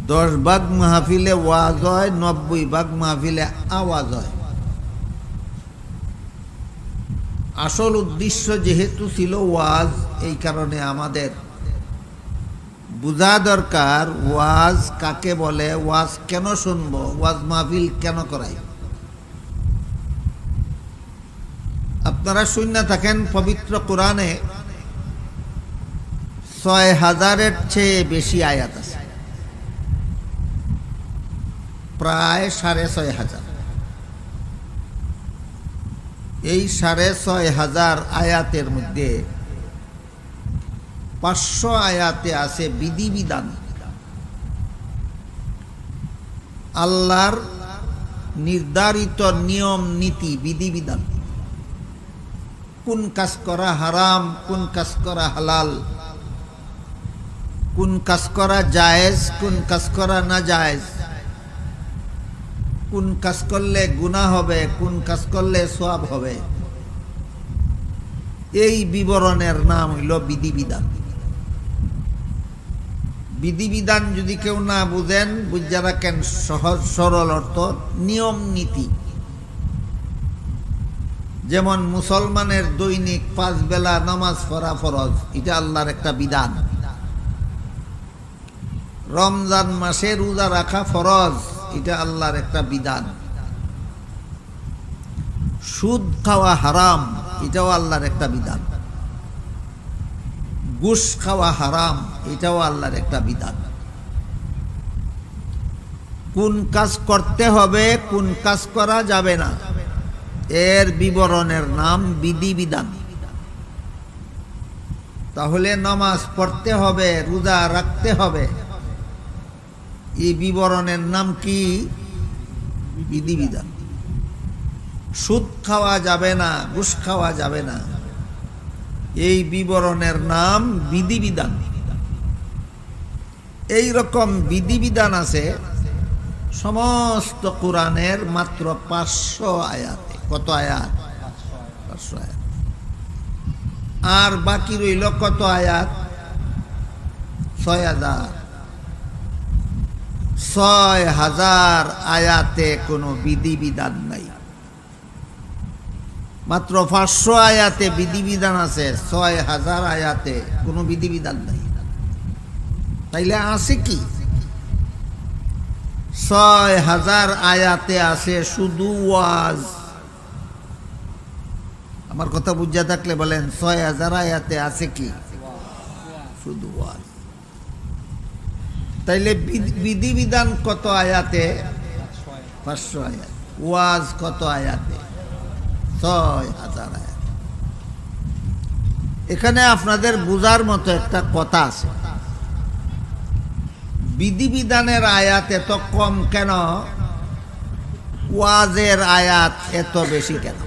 10 ভাগ মাহফিলে ওয়াজ হয়, 90 ভাগ মাহফিলে আওয়াজ হয়। আসল উদ্দেশ্য যেহেতু ছিল ওয়াজ, এই কারণে আমাদের বুঝা দরকার ওয়াজ কাকে বলে, ওয়াজ কেন শুনবো, ওয়াজ মাহফিল কেন করাই। আপনারা শুনে থাকেন পবিত্র কোরআনে 6000-এর চেয়ে বেশি আয়াত আছে, প্রায় 6500। এই 6500 আয়াতের মধ্যে 500 আয়াতে আছে বিধিবিধান, আল্লাহর নির্ধারিত নিয়ম নীতি বিধিবিধান। কোন কাজ করা হারাম, কোন কাজ করা হালাল, কোন কাজ করা জায়েজ, কোন কাজ করা না জায়েজ, কোন কাজ করলে গুনাহ হবে, কোন কাজ করলে সওয়াব হবে, এই বিবরণের নাম হইল বিধিবিধান। বিধিবিধান যদি কেউ না বুঝেন, বুঝা রাখেন সহজ সরল অর্থ নিয়ম নীতি। যেমন মুসলমানের দৈনিক 5 বেলা নামাজ পড়া ফরজ, এটা আল্লাহর একটা বিধান। রমজান মাসে রোজা রাখা ফরজ, এটা আল্লাহর একটা বিধান। সুদ খাওয়া হারাম, এটাও আল্লাহর একটা বিধান। ঘুষ খাওয়া হারাম, এটাও আল্লাহর একটা বিধান। কোন কাজ করতে হবে, কোন কাজ করা যাবে না, এর বিবরণের নাম বিধিবিধান। তাহলে নামাজ পড়তে হবে, রোজা রাখতে হবে, এই বিবরণের নাম কি? বিধিবিধান। সুদ খাওয়া যাবে না, ঘুষ খাওয়া যাবে না, এই বিবরণের নাম বিধিবিধান। এই রকম বিধিবিধান আছে সমস্ত কোরআনের মাত্র 500 আয়াতে। কত আয়াত? 500 আয়াত। আর বাকি রইল কত আয়াত? 6000। 6000 আয়াতে কোনো বিধিবিধান নাই। মাত্র 500 আয়াতে বিধিবিধান আছে, 6000 আয়াতে কোনো বিধিবিধান নাই। তাইলে আছে কি? 6000 আয়াতে আছে শুধু ওয়াজ। আমার কথা বুঝা থাকলে বলেন, 6000 আয়াতে আছে কি? শুধু ওয়াজ। তাইলে বিধিবিধান কত আয়াতে? 500 আয়াত। ওয়াজ কত আয়াতে? 6000 আয়াত। এখানে আপনাদের বুঝার মতো একটা কথা আছে, বিধিবিধানের আয়াত এত কম কেন, ওয়াজের আয়াত এত বেশি কেন?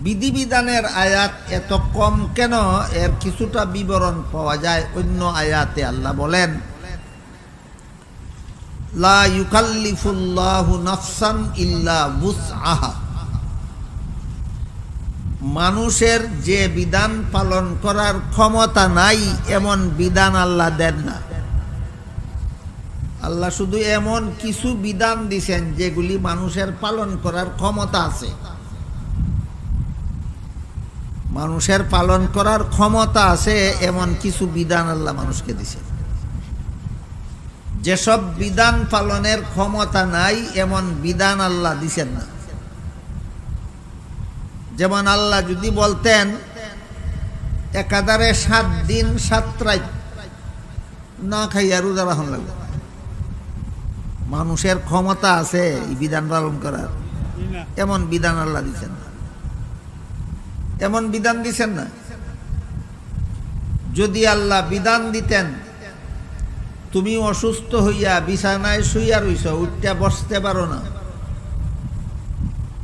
বিধিবিধানের আয়াত এত কম কেন, এর কিছুটা বিবরণ পাওয়া যায় অন্য আয়াতে। আল্লাহ বলেন, লা ইউকাল্লিফুল্লাহু নাফসান ইল্লা বুসআহা। মানুষের যে বিধান পালন করার ক্ষমতা নাই, এমন বিধান আল্লাহ দেন না। আল্লাহ শুধু এমন কিছু বিধান দিছেন যেগুলি মানুষের পালন করার ক্ষমতা আছে। মানুষের পালন করার ক্ষমতা আছে এমন কিছু বিধান আল্লাহ মানুষকে দিছেন। যেসব বিধান পালনের ক্ষমতা নাই, এমন বিধান আল্লাহ দিছেন না। যেমন আল্লাহ যদি বলতেন একাধারে 7 দিন 7 রাত না খাইয়া রোজা রাখুন লাগবে, মানুষের ক্ষমতা আছে এই বিধান পালন করার? এমন বিধান আল্লাহ দিচ্ছেন না, এমন বিধান দিচ্ছেন না। যদি আল্লাহ বিধান দিতেন, তুমি অসুস্থ হইয়া বিছানায় শুইয়া রইছ, উঠতে বসতে পারো না,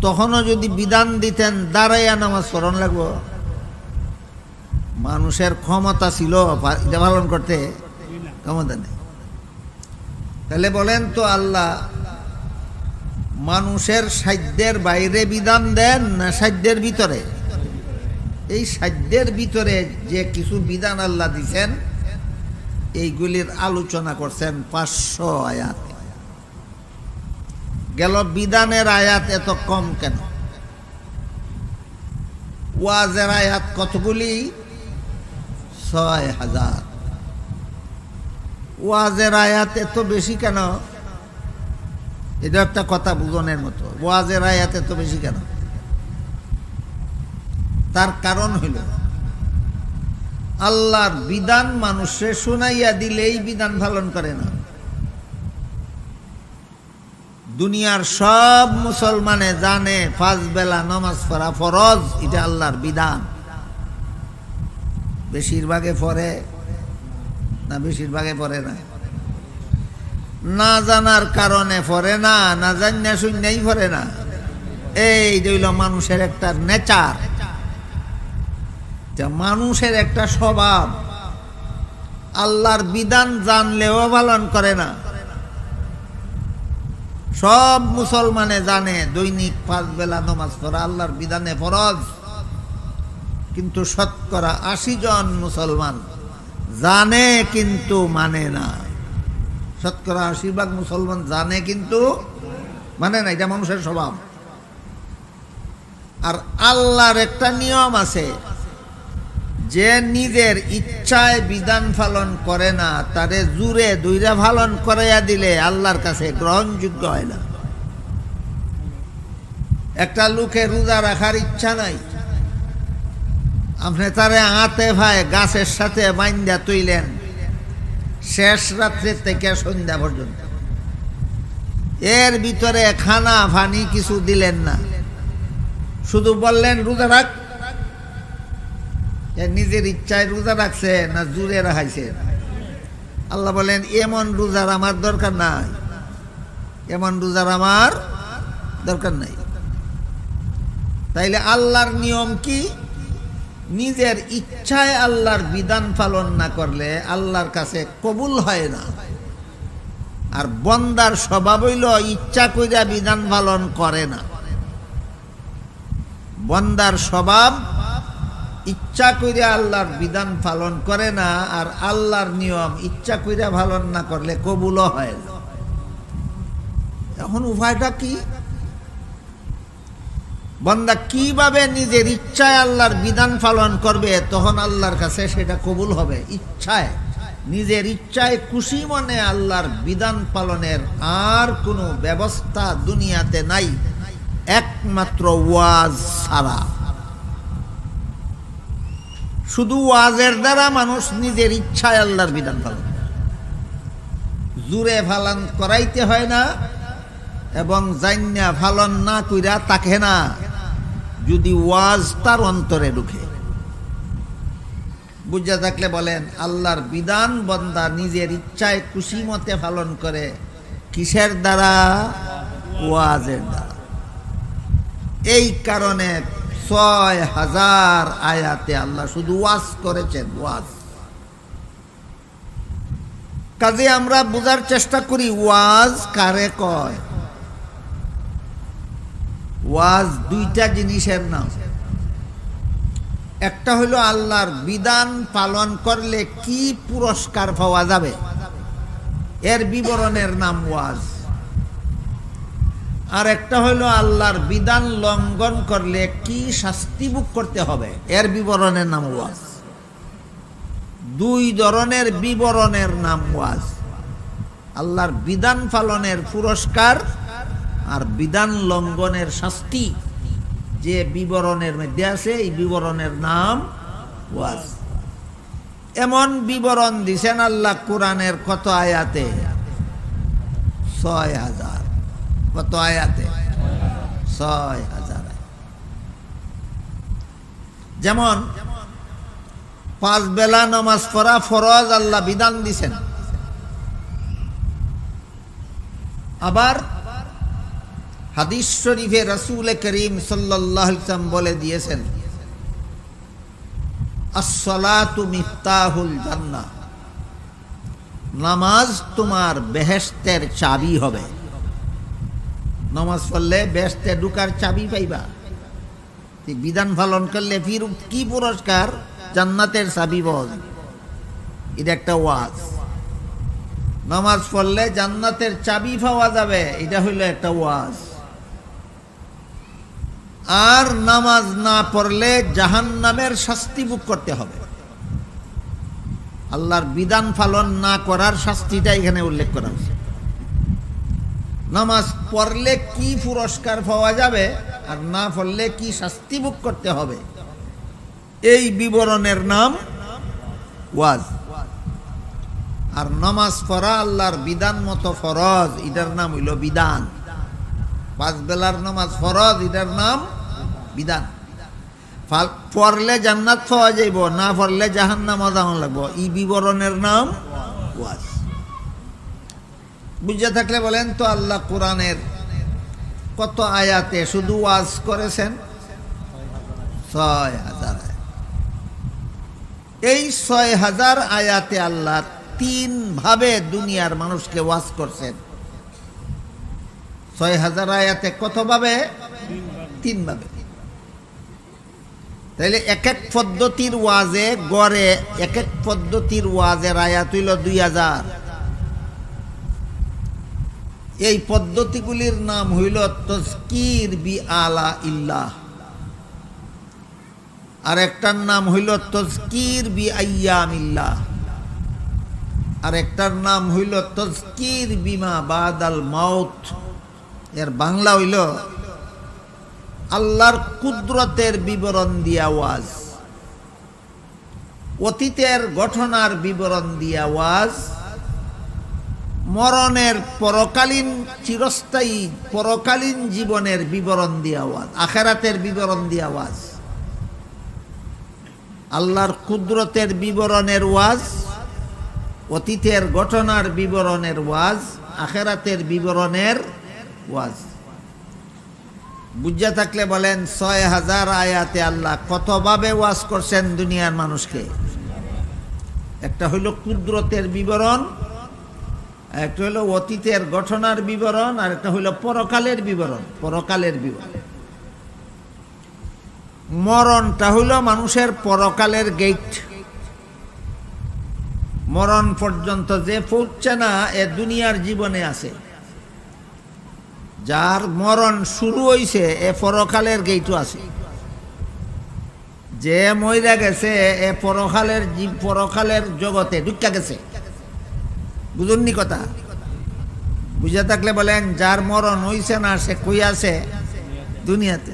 তখনও যদি বিধান দিতেন দাঁড়াইয়া নামাজ পড়ন লাগবো, মানুষের ক্ষমতা ছিল এটা পালন করতে? ক্ষমতা নেই। তাহলে বলেন তো, আল্লাহ মানুষের সাধ্যের বাইরে বিধান দেন না সাধ্যের ভিতরে? এই সাধ্যের ভিতরে যে কিছু বিধান আল্লাহ দিছেন, এইগুলির আলোচনা করছেন 500 আয়াত। গেল বিধানের আয়াত এত কম কেন? ওয়াজের আয়াত কতগুলি? 6000। ওয়াজের আয়াত এত বেশি কেন? এটা একটা কথা বুঝনের মতো। ওয়াজের আয়াত এত বেশি কেন? তার কারণ হইল আল্লাহর বিধান মানুষে শুনাইয়া দিলেই বিধান পালন করে না। দুনিয়ার সব মুসলমানে জানে 5 বেলা নামাজ পড়া ফরজ, এটা আল্লাহর বিধান। বেশিরভাগে পড়ে না? বেশিরভাগে পড়ে না। না জানার কারণে পড়ে না, না জানা শুনলেই পড়ে না। এই হইল মানুষের একটা নেচার, মানুষের একটা স্বভাব। আল্লাহর বিধান জানলেও পালন করে না। সব মুসলমানে জানে দৈনিক 5 বেলা নামাজ পড়া আল্লাহর বিধানে ফরজ, কিন্তু শতকরা 80 জন মুসলমান জানে কিন্তু মানে না। শতকরা 80 ভাগ মুসলমান জানে কিন্তু মানে না। এটা মানুষের স্বভাব। আর আল্লাহর একটা নিয়ম আছে, যে নিজের ইচ্ছায় বিধান পালন করে না তারে জুরে দুইরা পালন করাইয়া দিলে আল্লাহর কাছে গ্রহণযোগ্য হয় না। একটা লোকের রোজা রাখার ইচ্ছা নাই, আপনি তারে হাতে ভাই গাছের সাথে বাইন্দা তুইলেন শেষ রাত্রে থেকে সন্ধ্যা পর্যন্ত, এর ভিতরে খানা ফানি কিছু দিলেন না, শুধু বললেন রোজা রাখ। নিজের ইচ্ছায় রোজা রাখছে না জুড়ে রাখাইছে? আল্লাহ বলেন এমন রোজার আমার দরকার নাই, এমন রোজার আমার দরকার নাই। তাইলে আল্লাহর নিয়ম কি? নিজের ইচ্ছায় আল্লাহর বিধান পালন না করলে আল্লাহর কাছে কবুল হয় না। আর বন্দার স্বভাব হইল ইচ্ছা কইরা বিধান পালন করে না। বন্দার স্বভাব ইচ্ছা কইরা আল্লাহর বিধান পালন করে না, আর আল্লাহর নিয়ম ইচ্ছা কইরা পালন না করলে কবুলও হয় না। এখন উপায়টা কি? বান্দা কিভাবে নিজের ইচ্ছায় আল্লাহর বিধান পালন করবে তখন আল্লাহর কাছে সেটা কবুল হবে? ইচ্ছায়, নিজের ইচ্ছায় খুশি মনে আল্লাহর বিধান পালনের আর কোনো ব্যবস্থা দুনিয়াতে নাই, একমাত্র ওয়াজ ছাড়া। শুধু ওয়াজের দ্বারা মানুষ নিজের ইচ্ছায় আল্লাহর বিধান পালন, জুরে পালন করাইতে হয় না এবং জান্না পালন না কইরা তাকে না, যদি ওয়াজ তার অন্তরে ঢুকে। বুঝা থাকলে বলেন আল্লাহর বিধান বান্দা নিজের ইচ্ছায় খুশি মতে পালন করে কিসের দ্বারা? ওয়াজের দ্বারা। এই কারণে 6000 আয়াতে আল্লাহ শুধু ওয়াজ করেছেন, ওয়াজ। কাজে আমরা বোঝার চেষ্টা করি ওয়াজ কারে কয়। ওয়াজ দুইটা জিনিসের নাম। একটা হইল আল্লাহর বিধান পালন করলে কি পুরস্কার পাওয়া যাবে, এর বিবরণের নাম ওয়াজ। আর একটা হইল আল্লাহর বিধান লঙ্ঘন করলে কি শাস্তি ভোগ করতে হবে, এর বিবরণের নাম ওয়াজ। দুই ধরনের বিবরণের নাম ওয়াজ। আল্লাহর বিধান পালনের পুরস্কার আর বিধান লঙ্ঘনের শাস্তি, যে বিবরণের মধ্যে আছে এই বিবরণের নাম ওয়াজ। এমন বিবরণ দিছেন আল্লাহ কোরআনের কত আয়াতে? 6000। কত আয়াতে? 6000। যেমন 5 বেলা নামাজ পড়া ফরজ আল্লাহ বিধান দিছেন। আবার হাদিস শরীফে রাসূল করিম সাল্লাল্লাহু আলাইহি ওয়াসাল্লাম বলে দিয়েছেন, আস-সালাতু মিফতাহুল জান্নাহ, নামাজ তোমার বেহেশতের চাবি হবে। নামাজ পড়লে বেহেশতে ঢুকার চাবি পাইবা। বিধান পালন করলে ফির কি পুরস্কার? জান্নাতের চাবি পাওয়া যাবে। এটা একটা ওয়াজ। নামাজ পড়লে জান্নাতের চাবি পাওয়া যাবে, এটা হইল একটা ওয়াজ। আর নামাজ না পড়লে জাহান্নামের শাস্তি ভোগ করতে হবে। আল্লাহর বিধান পালন না করার শাস্তিটা এখানে উল্লেখ করা হয়েছে। নামাজ পড়লে কি পুরস্কার পাওয়া যাবে আর না পড়লে কি শাস্তি ভোগ করতে হবে, এই বিবরণের নাম ওয়াজ। আর নামাজ পড়া আল্লাহর বিধান মতো ফরজ, এটার নাম হইল বিধান। 5 বেলার নামাজ ফরজ, এটার নাম বিধান। পড়লে জান্নাত পাওয়া যাইব, না পড়লে জাহান্নাম যাওয়া লাগবো, এই বিবরণের নাম ওয়াজ। বুঝে থাকলে বলেন তো, আল্লাহ কোরআনের কত আয়াতে শুধু ওয়াজ করেছেন? 6000 আয়াত। এই 6000 আয়াতে আল্লাহ 3 ভাবে দুনিয়ার মানুষকে ওয়াজ করছেন। 6000 আয়াতে কত ভাবে? 3 ভাবে। তাইলে এক এক পদ্ধতির ওয়াজে গড়ে এক এক পদ্ধতির ওয়াজের আয়াত হইল 2000। এই পদ্ধতিগুলির নাম হইল তাজকির বি আলা ইল্লাহ, আর একটার নাম হইল তাজকির বি আইয়ামিল্লাহ, আর একটার নাম হইল তাজকির বিমা বাদাল মাউত। এর বাংলা হইল আল্লাহর কুদরতের বিবরণ দিয়া ওয়াজ, অতীতের ঘটনার বিবরণ দিয়া ওয়াজ, মরণের পরকালীন চিরস্থায়ী পরকালীন জীবনের বিবরণ দিয়া ওয়াজ, আখিরাতের বিবরণ দিয়া ওয়াজ। আল্লাহর কুদরতের বিবরণের ওয়াজ, অতীতের ঘটনার বিবরণের ওয়াজ, আখিরাতের বিবরণের ওয়াজ। বুঝা থাকলে বলেন 6000 আয়াতে আল্লাহ কতভাবে ওয়াজ করছেন দুনিয়ার মানুষকে। একটা হইল কুদরতের বিবরণ, একটা হইল অতীতের ঘটনার বিবরণ, আর একটা হইল পরকালের বিবরণ। পরকালের বিবরণ, মরণটা হইল মানুষের পরকালের গেট। মরণ পর্যন্ত যে পৌঁছে না, এ দুনিয়ার জীবনে আছে। যার মরণ শুরু হইছে, এ পরকালের গেটও আছে। যে মইরা গেছে, এ পরকালের জগতে ঢুকা গেছে। বুঝুননি কথা? বুঝে থাকলে বলেন, যার মরণ হইছে না, সে কই আছে? দুনিয়াতে।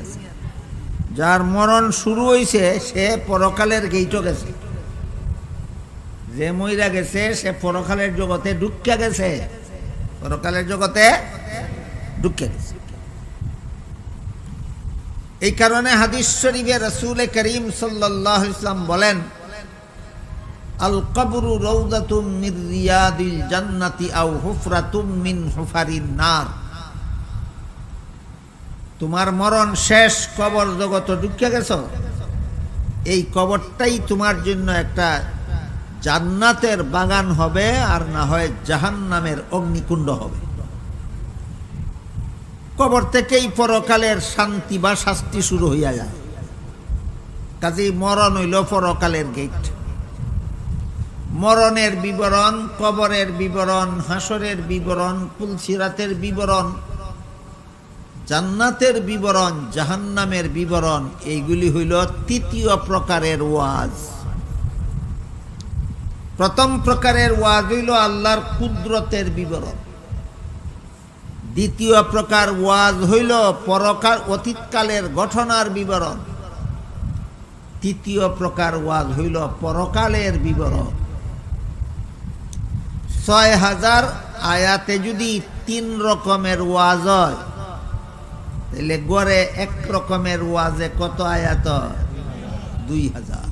যার মরণ শুরু হইছে, সে পরকালের গেটও গেছে। যে মইরা গেছে, সে পরকালের জগতে ঢুকা গেছে। পরকালের জগতে ঢুকে গেছে। এই কারণে হাদিস শরীফে রাসূল করিম সাল্লাল্লাহু আলাইহি ওয়াসাল্লাম বলেন, আল কবরু রাউদাতুম মির রিয়াদিল জান্নাতি আও হুফরাতুম মিন হুফারিন নার। তোমার মরণ শেষ, কবর জগত ঢুকে গেছো, এই কবরটাই তোমার জন্য একটা জান্নাতের বাগান হবে, আর না হয় জাহান্নামের অগ্নিকুণ্ড হবে। কবর থেকেই পরকালের শান্তি বা শাস্তি শুরু হইয়া যায়। কাজেই মরণ হইল পরকালের গেট। মরণের বিবরণ, কবরের বিবরণ, হাসরের বিবরণ, পুলসিরাতের বিবরণ, জান্নাতের বিবরণ, জাহান্নামের বিবরণ, এইগুলি হইল 3য় প্রকারের ওয়াজ। প্রথম প্রকারের ওয়াজ হইল আল্লাহর কুদরতের বিবরণ। দ্বিতীয় প্রকার ওয়াজ হইল পরকাল অতীতকালের ঘটনার বিবরণ। তৃতীয় প্রকার ওয়াজ হইল পরকালের বিবরণ। 6000 আয়াতে যদি 3 রকমের ওয়াজ হয়, তাহলে গড়ে 1 রকমের ওয়াজে কত আয়াত? 2000।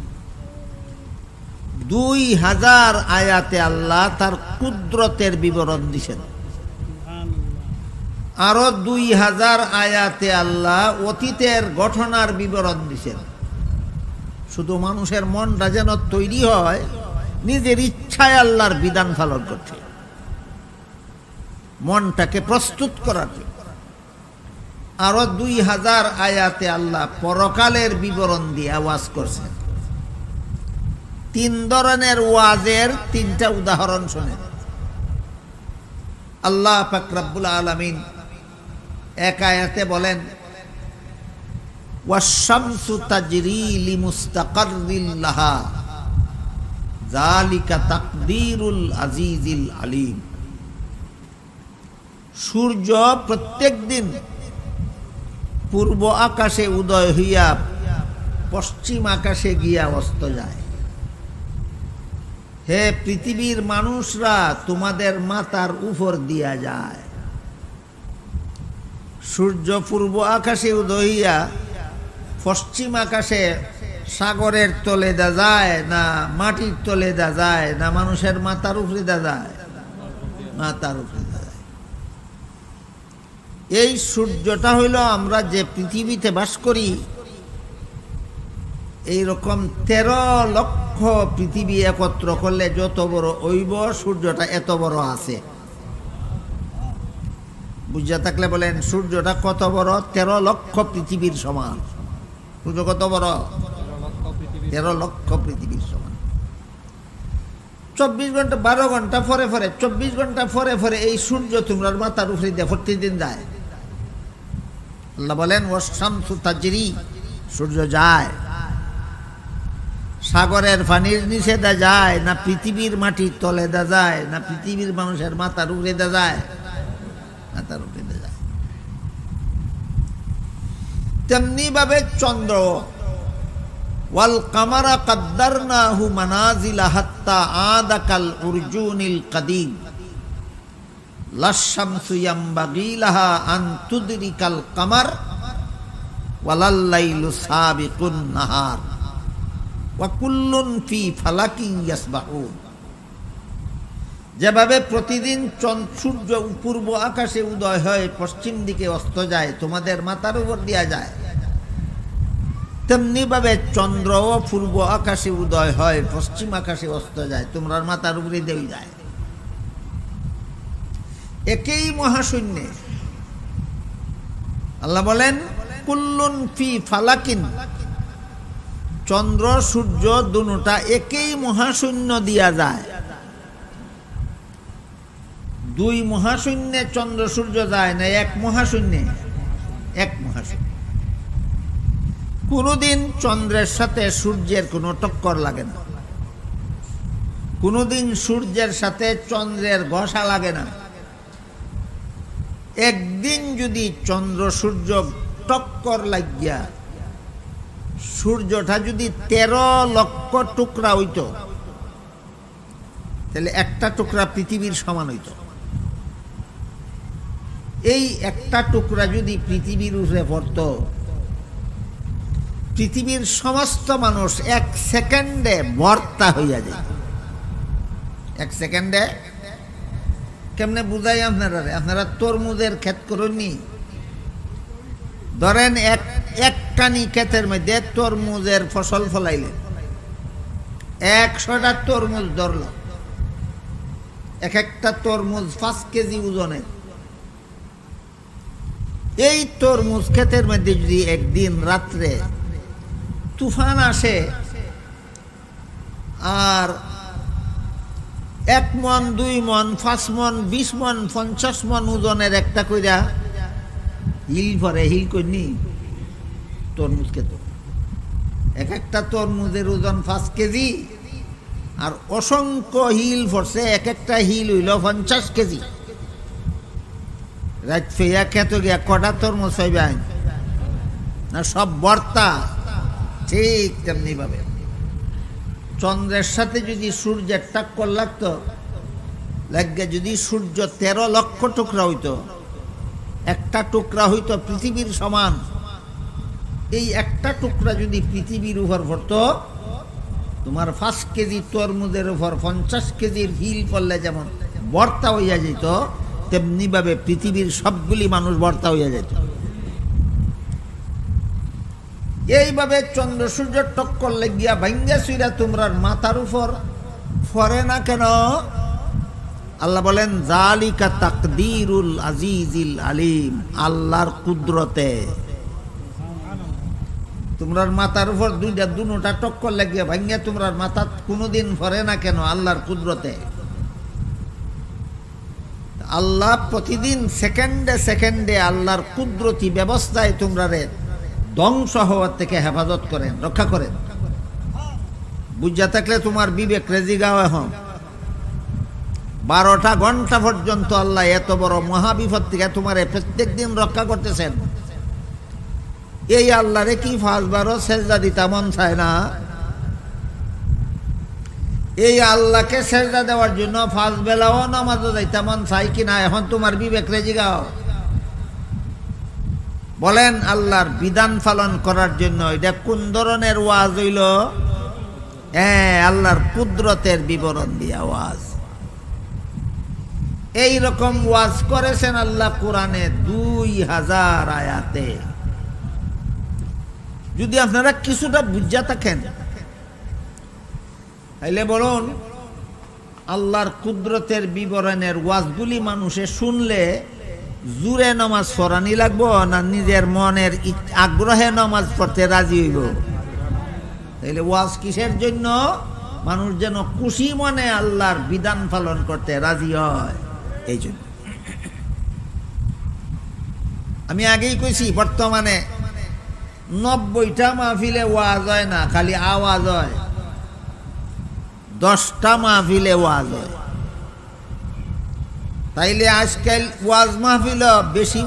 2000 আয়াতে আল্লাহ তার কুদরতের বিবরণ দিছেন। আরো 2000 আয়াতে আল্লাহ অতীতের ঘটনার বিবরণ দিছেন। শুধু মানুষের মনটা যেন তৈরি হয় নিজের ইচ্ছায় আল্লাহর বিধান পালন করতে, মনটাকে প্রস্তুত করার জন্য। আরো 2000 আয়াতে আল্লাহ পরকালের বিবরণ দিয়ে ওয়াজ করছেন। 3 ধরনের ওয়াজের 3টা উদাহরণ শোনেন। আল্লাহ পাক রব্বুল আলামিন এক আয়াতে বলেন, ওয়াশ-শামসু তাজরি লিমুস্তাকাররিন লাহা যালিকা তাকদীরুল আজিজিল আলিম। সূর্য প্রত্যেক দিন পূর্ব আকাশে উদয় হইয়া পশ্চিম আকাশে গিয়া অস্ত যায়। হে পৃথিবীর মানুষরা, তোমাদের মাথার উপর দিয়া যায়। সূর্য পূর্ব আকাশে উদয় হইয়া পশ্চিম আকাশে সাগরের তলে দা যায়, না মাটির তলে দা যায়, না মানুষের মাথার উপরে দা যায়? মাথার উপরে দা যায়। এই সূর্যটা হইল আমরা যে পৃথিবীতে বাস করি, এইরকম 13 লক্ষ পৃথিবী একত্র করলে যত বড় হইব, সূর্যটা এত বড় আছে। বুঝা থাকলে বলেন, সূর্যটা কত বড়? 13 লক্ষ পৃথিবীর সমান। সূর্য কত বড়? 13 লক্ষ পৃথিবীর সমান। 24 ঘন্টা 12 ঘন্টা পরে পরে 24 ঘন্টা পরে পরে এই সূর্য তোমরা মাথার উপরে দিয়ে প্রতিদিন যায়। আল্লাহ বলেন, ওয়াশ-শামসু তাজরি, সূর্য যায়। সাগরের পানির নিচে দা যায়, না পৃথিবীর মাটির তলে দা যায়, না পৃথিবীর মানুষের মাথার উপরে দা যায়? মাথার উপরে দা যায়। তেমনি ভাবে চন্দ্র, ওয়াল কামারা কাদ্দারনাহু মানাজিলা হাত্তা আদা কাল উরজুনিল কাদিম লাশ-শামসু ইয়ামবাগি লাহা আন তুদরিকাল কামার ওয়ালাল লাইলু সাবিকুন নাহার ওয়া কুল্লুন ফি ফালাকিন ইয়াসবাহুন। যেভাবে প্রতিদিন সূর্য পূর্ব আকাশে উদয় হয় পশ্চিম দিকে অস্ত যায়, তোমাদের মাথার উপর দিয়া যায়, তেমনি ভাবে চন্দ্রও পূর্ব আকাশে উদয় হয় পশ্চিম আকাশে অস্ত যায়, তোমরা মাথার উপরে দেই যায়। একই মহাশূন্যে আল্লাহ বলেন, কুল্লুন ফি ফালাকিন, চন্দ্র সূর্য দুটা একই মহাশূন্য দিয়া যায়। 2 মহাশূন্যে চন্দ্র সূর্য যায় না, এক মহাশূন্যে। এক মহাশূন্য। কোনদিন চন্দ্রের সাথে সূর্যের কোনো টক্কর লাগে না, কোনদিন সূর্যের সাথে চন্দ্রের ঘষা লাগে না। একদিন যদি চন্দ্র সূর্য টক্কর লাগিয়া সূর্যটা যদি 13 লক্ষ টুকরা হইত, তাহলে একটা টুকরা পৃথিবীর সমান হইত। এই একটা টুকরা যদি পৃথিবীর উপরে পড়ত, পৃথিবীর সমস্ত মানুষ 1 সেকেন্ডে ভর্তা হইয়া যায়। 1 সেকেন্ডে। কেমনে বুঝাই আপনারা? আপনারা তরমুজের ক্ষেত করেননি? ধরেন একটানি ক্ষেতের মধ্যে তরমুজের ফসল ফলাইলেন, 100টা তরমুজ ধরল, এক একটা তরমুজ 5 কেজি ওজনের। এই তরমুজ ক্ষেতের মধ্যে যদি একদিন রাত্রে তুফান আসে আর 1 মন 2 মন 5 মন 20 মন 50 মন ওজনের একটা কইরা হিল ভরে, হিল কইনি তরমুজ খেত, এক একটা তরমুজের ওজন 5 কেজি আর অসংখ্য হিল ভরছে, এক একটা হিল হইল 50 কেজি। রাত ফেয়া খেত গিয়া কটা তরমুজ হইবেন না? সব বর্তা। ঠিক তেমনি ভাবে চন্দ্রের সাথে যদি সূর্যের টক্কর লাগতো, লাগে যদি সূর্য 13 লক্ষ টুকরা হইতো, একটা টুকরা হইতো পৃথিবীর সমান। এই একটা টুকরা যদি পৃথিবীর উপর পড়তো, তোমার 5 কেজি তরমুজের উপর 50 কেজির হিল পড়লে যেমন বর্তা হইয়া যেত, তেমনি ভাবে পৃথিবীর সবগুলি মানুষ বর্তা হইয়া যেত। এইভাবে চন্দ্র সূর্য টক্কর লাগিয়া ভাঙ্গা সুইরা তোমরার মাথার উপর পড়ে না কেন? আল্লাহ বলেন, যালিকা তাকদীরুল আজিজিল আলিম, আল্লাহর কুদরতে। তোমরার মাথার উপর দুটা টক্কর লাগিয়া ভাঙ্গা তোমরার মাথা কোনোদিন পড়ে না কেন? আল্লাহর কুদরতে। আল্লাহ প্রতিদিন সেকেন্ডে সেকেন্ডে আল্লাহর কুদরতি ব্যবস্থায় তোমরা ধ্বংস হওয়ার থেকে হেফাজত করেন, রক্ষা করেন। বুঝা থাকলে তোমার বিবেক রেজিগাও এখন 12টা ঘন্টা পর্যন্ত আল্লাহ এত বড় মহাবিপদ থেকে তোমার প্রত্যেক দিন রক্ষা করতেছেন। এই আল্লাহরে কি 5 সেজদা দিতে মন চায় না? এই আল্লাহকে সেজদা দেওয়ার জন্য 5 বেলাও নামাজও যাইতে মন চাই কিনা? এখন তোমার বিবেক রেজিগাও। বলেন, আল্লাহর বিধান পালন করার জন্য এটা কোন ধরনের ওয়াজ হইল? হ্যাঁ, আল্লাহর কুদরতের বিবরণ দিয়া ওয়াজ। এই রকম ওয়াজ করেছেন আল্লাহ কোরআনে 2000 আয়াতে। যদি আপনারা কিছুটা বুঝা থাকেন তাইলে বলুন, আল্লাহর কুদরতের বিবরণের ওয়াজগুলি মানুষে শুনলে জুরে নামাজ পড়ানি লাগবো না নিজের মনের আগ্রহে নামাজ পড়তে রাজি হইব? তাইলে ওয়াজ কিসের জন্য? মানুষ যেন খুশি মনে আল্লাহর বিধান পালন করতে রাজি হয়, এই জন্য। আমি আগেই কইছি, বর্তমানে 90টা মাহফিলে ওয়াজ হয় না, খালি আওয়াজ হয়। 10টা মাহফিলে ওয়াজ হয়। তাইলে আজকাল ওয়াজ মাহফিল বেশি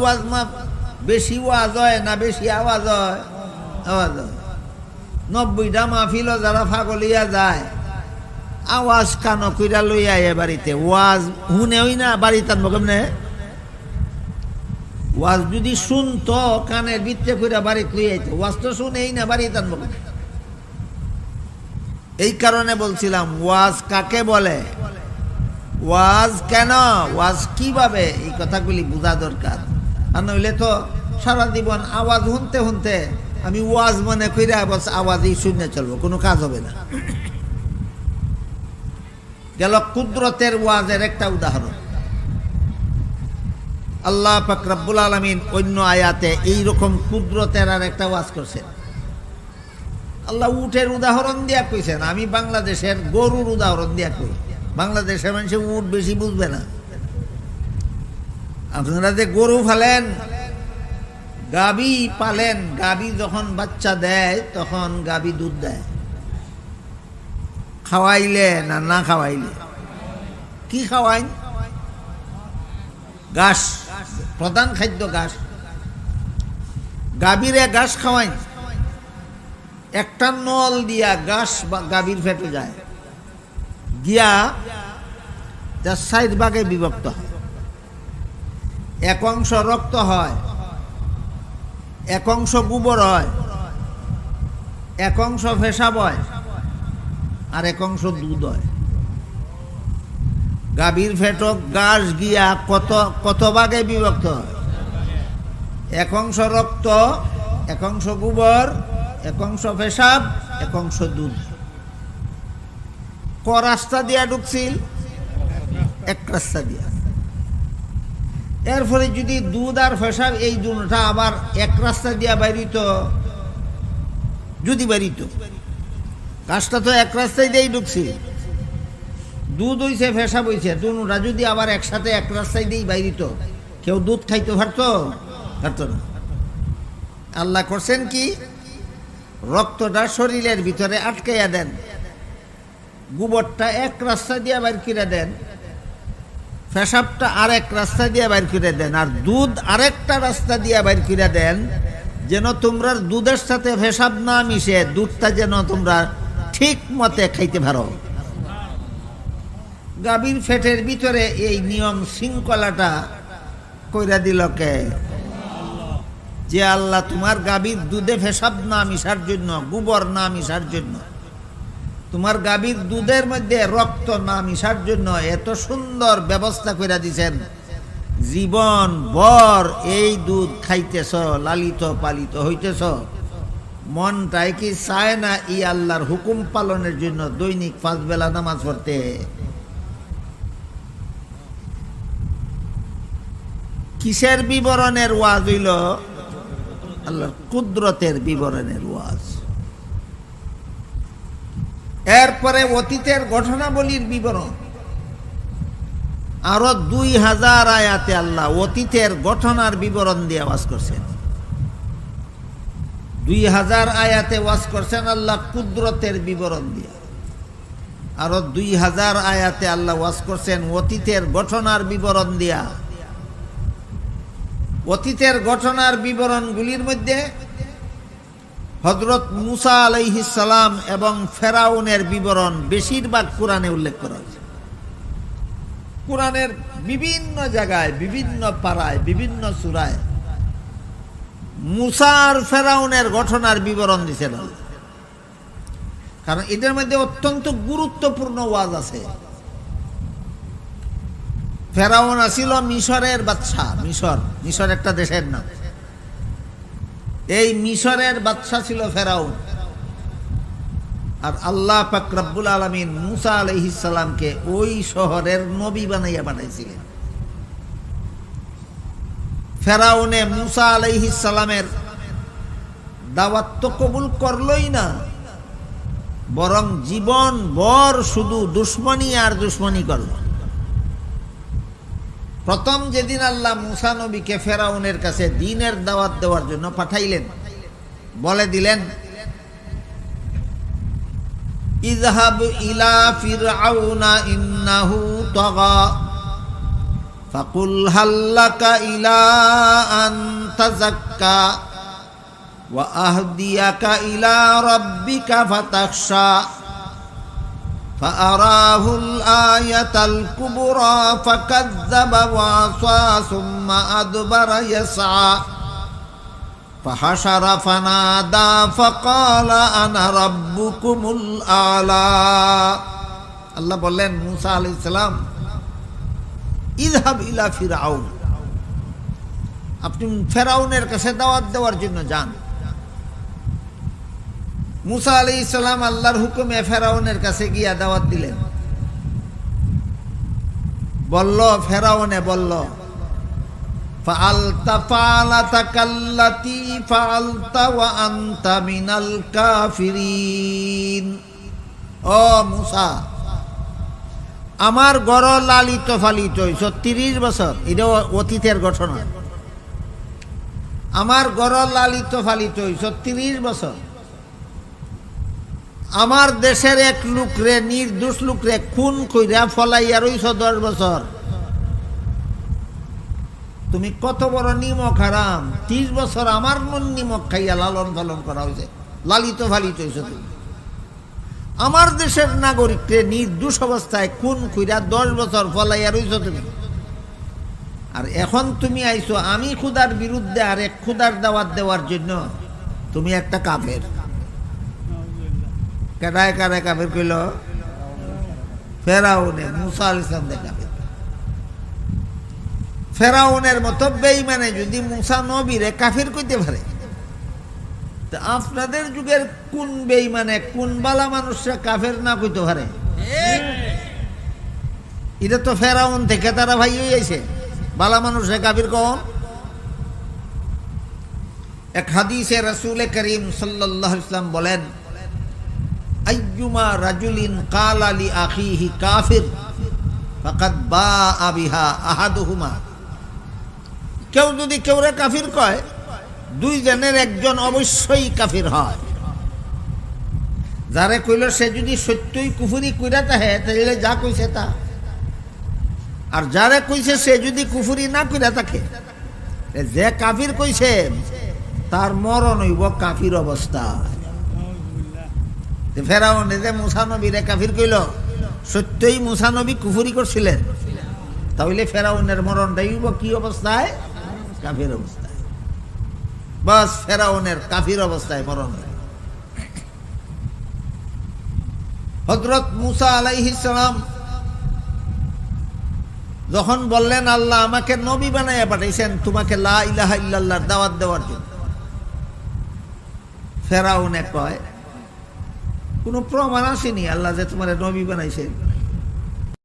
ওয়াজ হয় না বেশি আওয়াজ হয়? আওয়াজ হয়। 90টা মাহফিল যারা ফাগলিয়া যায়, আওয়াজ কানো কইরা লইয়া এ বাড়িতে ওয়াজ শুনেই না, বাড়িতে আনবো কেমনে? ওয়াজ যদি শুনতো কানের ভিতরে কইরা বাড়িতে লইয়া আইতো, ওয়াজ তো শুনেই না, বাড়িতে আনবো কেমনে? এই কারণে বলছিলাম, ওয়াজ কাকে বলে, ওয়াজ কেন, ওয়াজ কিভাবে, এই কথাগুলি বোঝা দরকার। আর নইলে তো সারা জীবন আওয়াজ শুনতে শুনতে আমি ওয়াজ মনে কইরা বস আওয়াজই শুনে চলবো, কোনো কাজ হবে না। গেল কুদরতের ওয়াজের একটা উদাহরণ। আল্লাহ পাক রব্বুল আলামিন অন্য আয়াতে এইরকম কুদরতের আর একটা ওয়াজ করছেন। আল্লাহ উটের উদাহরণ দিয়া কইছেন, আমি বাংলাদেশের গরুর উদাহরণ দিয়া কই। বাংলাদেশের মানুষ উট বেশি বুঝবে না। আপনারা যে গরু ফালেন, গাবি পালেন, গাবি যখন বাচ্চা দেয় তখন গাবি দুধ দেয়। খাওয়াইলে না না খাওয়াইলে? কি খাওয়াইন? ঘাস, প্রধান খাদ্য ঘাস। গাভীরে ঘাস খাওয়াইন, একটা নল দিয়া ঘাস গাভীর ফেটে যায়, গিয়া যা 4 ভাগে বিভক্ত হয়। এক অংশ রক্ত হয়, এক অংশ গোবর হয়, এক অংশ পেশাব হয়, আর এক অংশ দুধ হয়। গাভীর ফেটক ঘাস গিয়া কত ভাগে বিভক্ত হয়? এক অংশ রক্ত, এক অংশ গোবর, এক অংশ পেশাব, এক অংশ দুধ। ক রাস্তা দিয়া ঢুকছিল? এক রাস্তা দিয়া। এরপরে যদি দুধ আর পেশাব এই দুটা আবার এক রাস্তা দিয়া বাইরিত, যদি বাইরিত, ঘাসটা তো এক রাস্তায় দিয়েই ঢুকছিল, দুধ হইছে পেশাব হইছে, দুটা যদি আবার একসাথে এক রাস্তায় দিয়েই বাইরিত, কেউ দুধ খাইতে পারতো? পারতো না। আল্লাহ করছেন কি, রক্তটা শরীরের ভিতরে আটকাইয়া দেন, গোবরটা এক রাস্তা দিয়ে বাইর করে দেন, পেশাবটা আরেক রাস্তা দিয়ে বাইর করে দেন, আর দুধ আরেকটা রাস্তা দিয়ে বাইর করে দেন, যেন তোমরা দুধের সাথে পেশাব না মিশে দুধটা যেন তোমরা ঠিক মতে খাইতে পারো। গাভীর ফেটের ভিতরে এই নিয়ম শৃঙ্খলাটা কইরা দিল কে? যে আল্লাহ তোমার গাভীর দুধে পেশাব না মিশার জন্য, গোবর না মিশার জন্য, তোমার গাভীর দুধের মধ্যে রক্ত না মিশার জন্য এত সুন্দর ব্যবস্থা করে দিয়েছেন। জীবন ভর এই দুধ খাইতেছ, লালিত পালিত হইতেছ, মনটাই কি চায় না এই আল্লাহর হুকুম পালনের জন্য দৈনিক 5 বেলা নামাজ পড়তে? কিসের বিবরণের ওয়াজ হইল? আল্লাহর কুদরতের বিবরণের ওয়াজ। এরপরে অতীতের ঘটনাবলীর বিবরণ। আরো 2000 আয়াতে আল্লাহ অতীতের ঘটনার বিবরণ দিয়ে ওয়াজ করছেন। 2000 আয়াতে ওয়াজ করছেন আল্লাহ কুদরতের বিবরণ দিয়ে। আরো 2000 আয়াতে আল্লাহ ওয়াজ করছেন অতীতের ঘটনার বিবরণ দিয়া। অতীতের ঘটনার বিবরণগুলির মধ্যে হযরত মুসা আলাইহিস সালাম এবং ফেরাউনের বিবরণ বেশিরভাগ কোরআনে উল্লেখ করা হয়েছে। কোরআনের বিভিন্ন জায়গায়, বিভিন্ন পাড়ায়, বিভিন্ন সূরায় মুসা আর ফেরাউনের ঘটনার বিবরণ দিয়েছেন আল্লাহ। কারণ এদের মধ্যে অত্যন্ত গুরুত্বপূর্ণ ওয়াজ আছে। ফেরাউন ছিল মিশরের বাদশা। মিশর একটা দেশের নাম। এই মিশরের বাদশা ছিল ফেরাউন। আর আল্লাহ পাক রব্বুল আলামিন মুসা আলাইহিস সালামকে ওই শহরের নবী বানাইয়া পাঠাইছিলেন। ফেরাউনে মুসা আলাইহিস সালামের দাওয়াত তো কবুল করলই না, বরং জীবন ভর শুধু দুশ্মনী আর দুশ্মনী করল। প্রথম যেদিন আল্লাহ মুসা নবীকে ফেরাউনের কাছে দ্বীনের দাওয়াত দেওয়ার জন্য পাঠাইলেন, বলে দিলেন, ইযহাব ইলা ফিরআউনা ইন্নাহু তাগা ফাকুল হাল্লাকা ইলা আন তাযাক্কা ওয়া আহদিয়াকা ইলা রাব্বিকা ফাতাখশা ফাআরাহুল আয়াতাল কুবরা ফাকাযযাবা ওয়া আসা সুম্মা আদবারা ইয়াসআ ফাহাশারা ফানাদা ফাকালা আনা রাব্বুকুমুল আলা। আল্লাহ বললেন মুসা আলাইহিস সালাম, ইযহাব ইলা ফিরআউন, আপনি ফেরাউনের কাছে দাওয়াত দেওয়ার জন্য যান। মুসা আলাইহিস সালাম আল্লাহর হুকুমে ফেরাউনের কাছে গিয়া দাওয়াত দিলেন। ফেরাউনে বলল, ফাআলতা ফালাতাকাল্লাতী ফাআলতা ওয়া আনতা মিনাল কাফিরিন। ও মুসা, আমার গড় লালিত ফালিত হইছ 30 বছর। এটা অতীতের ঘটনা। আমার গড় লালিত ফালিত হইছ 30 বছর। আমার দেশের এক লোকরে, নির্দোষ লোকরে খুন কইরা ফলাইয়া রইছ 10 বছর। তুমি কত বড় নিমক হারাম! 30 বছর আমার নিমক খাইয়া লালন পালন করা হয়েছে, লালিত ফালিত হইছ তুমি। আমার দেশের নাগরিককে নির্দোষ অবস্থায় খুন কইরা 10 বছর ফলাইয়া রইছ তুমি। আর এখন তুমি আইছো আমি খুদার বিরুদ্ধে আর এক খুদার দাওয়াত দেওয়ার জন্য। তুমি একটা কাফের। কেডায় কারে কাফের কইল? ফেরাউনে মুসা আলাইহিস সালাম কাফের। ফেরাউনের মতো বেঈমানে যদি মুসা নবীরে কাফের কইতে পারে, তা আপনাদের যুগের কোন বেঈমানে, কোন বালা মানুষরা কাফের না কইতে পারে? এটা তো ফেরাউন থেকে তারা ভাই হয়ে যাইছে। বালা মানুষরা কাফের কম। এক হাদিসে রাসূল করিম সাল্লাল্লাহু আলাইহি ওয়াসাল্লাম বলেন, আইয়ুমা রাজুলিন কালা লি আখিহি কাফির ফাকাদ বাআ বিহা আহাদুহুমা। কেউ যদি কেউরে কাফির কয়, 2 জনের একজন অবশ্যই কাফির হয়। যারে কইল সে যদি সত্যই কুফরি কইরা থাকে তাহলে যা কইছে তা, আর যারে কইছে সে যদি কুফরি না কইরা থাকে, যে কাফির কইছে তার মরণ হইব কাফির অবস্থা। ফেরাউন যে মুসা নবীরে কাফির কইল, সত্যই মুসা নবী কুফরি করছিলেন, তাহলে ফেরাউনের মরণটাই হইব কি অবস্থায়? কাফির অবস্থায়। বাস ফেরাউনের কাফির অবস্থায় মরণ। হযরত মুসা আলাইহিস সালাম যখন বললেন, আল্লাহ আমাকে নবী বানাইয়া পাঠাইছেন তোমাকে লা ইলাহা ইল্লাল্লাহর দাওয়াত দেওয়ার জন্য, ফেরাউনে কয় কোনো প্রমাণ আসেনি আল্লাহ যে তোমার নবী বানাইছেন।